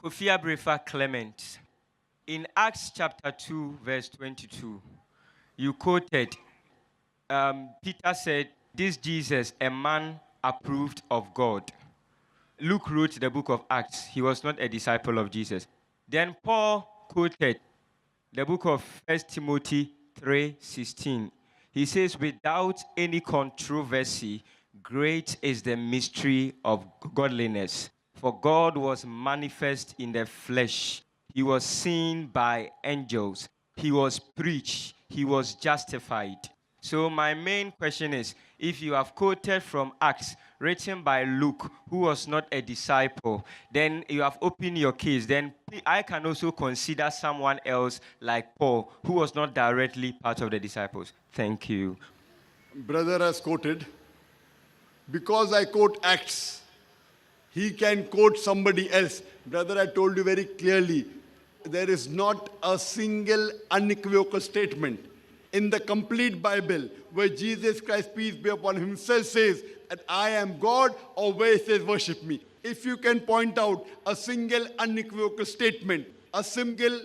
Kofi Abrefa Clement. In Acts chapter 2, verse 22, you quoted, Peter said, "This Jesus, a man approved of God." Luke wrote the book of Acts. He was not a disciple of Jesus. Then Paul quoted the book of 1 Timothy 3:16. He says, "Without any controversy, great is the mystery of godliness. For God was manifest in the flesh. He was seen by angels. He was preached. He was justified." So my main question is, if you have quoted from Acts, written by Luke, who was not a disciple, then you have opened your case, then I can also consider someone else like Paul, who was not directly part of the disciples. Thank you. Brother has quoted. Because I quote Acts, he can quote somebody else. Brother, I told you very clearly, there is not a single unequivocal statement in the complete Bible where Jesus Christ, peace be upon him, himself says that I am God, or where he says worship me. If you can point out a single unequivocal statement, a single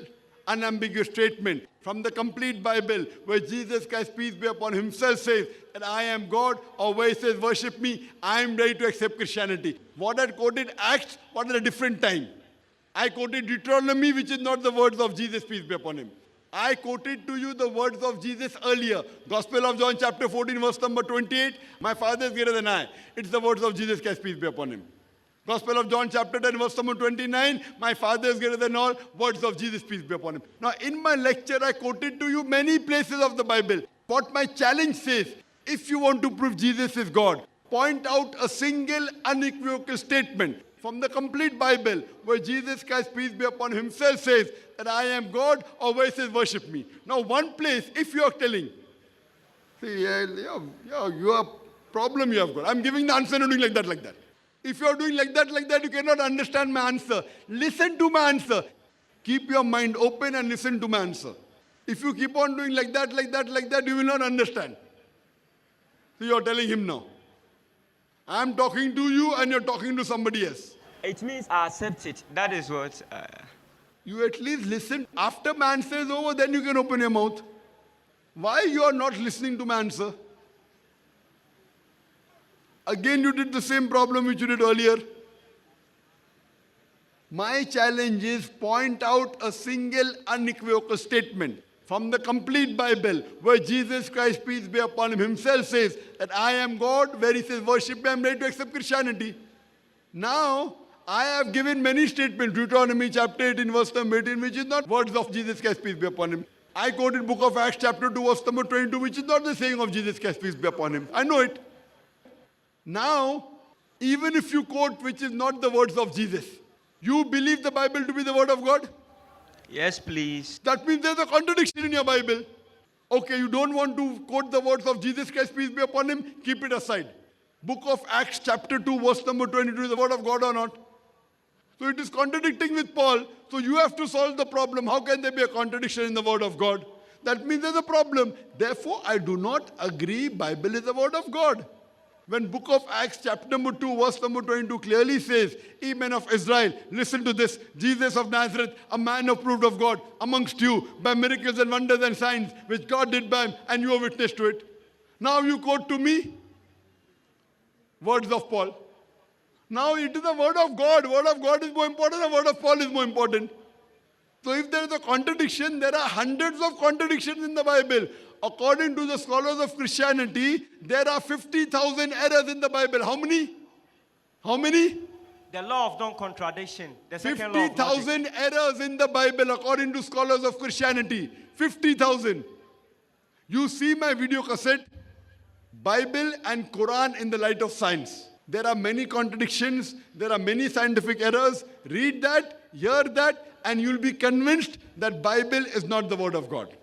unambiguous statement from the complete Bible where Jesus Christ, peace be upon him, himself says that I am God, or where he says worship me, I am ready to accept Christianity. What I quoted Acts, what at a different time. I quoted Deuteronomy, which is not the words of Jesus, peace be upon him. I quoted to you the words of Jesus earlier. Gospel of John chapter 14, verse number 28. My Father is greater than I. It's the words of Jesus Christ, peace be upon him. Gospel of John chapter 10, verse number 29. My Father is greater than all. Words of Jesus, peace be upon him. Now, in my lecture, I quoted to you many places of the Bible. What my challenge says, if you want to prove Jesus is God, point out a single unequivocal statement from the complete Bible where Jesus Christ, peace be upon him, himself says that I am God, or where he says worship me. Now one place, if you are telling, see, you have problem you have got. I'm giving the answer and doing like that. If you are doing like that, you cannot understand my answer. Listen to my answer. Keep your mind open and listen to my answer. If you keep on doing like that, you will not understand. So you are telling him now. I'm talking to you and you're talking to somebody else. It means I accept it. That is what... You at least listen. After my answer is over, then you can open your mouth. Why you are not listening to my answer? Again, you did the same problem which you did earlier. My challenge is point out a single unequivocal statement from the complete Bible where Jesus Christ, peace be upon him, himself says that I am God, where he says worship me, I am ready to accept Christianity. Now, I have given many statements, Deuteronomy chapter 18, verse number 18, which is not words of Jesus Christ, peace be upon him. I quoted book of Acts chapter 2, verse number 22, which is not the saying of Jesus Christ, peace be upon him. I know it. Now, even if you quote which is not the words of Jesus, you believe the Bible to be the word of God? Yes, please. That means there's a contradiction in your Bible. Okay, you don't want to quote the words of Jesus Christ, peace be upon him, keep it aside. Book of Acts chapter 2, verse number 22 is the word of God or not? So it is contradicting with Paul. So you have to solve the problem. How can there be a contradiction in the word of God? That means there's a problem. Therefore, I do not agree Bible is the word of God. When book of Acts chapter number 2, verse number 22 clearly says, ye men of Israel, listen to this. Jesus of Nazareth, a man approved of God amongst you by miracles and wonders and signs, which God did by him, and you are witness to it. Now you quote to me words of Paul. Now it is the word of God. Word of God is more important, the word of Paul is more important. So if there is a contradiction, there are hundreds of contradictions in the Bible. According to the scholars of Christianity, there are 50,000 errors in the Bible. How many? How many? The law of non-contradiction. The second law of 50,000 errors in the Bible according to scholars of Christianity. 50,000. You see my video cassette, Bible and Quran in the light of science. There are many contradictions. There are many scientific errors. Read that, hear that, and you'll be convinced that Bible is not the word of God.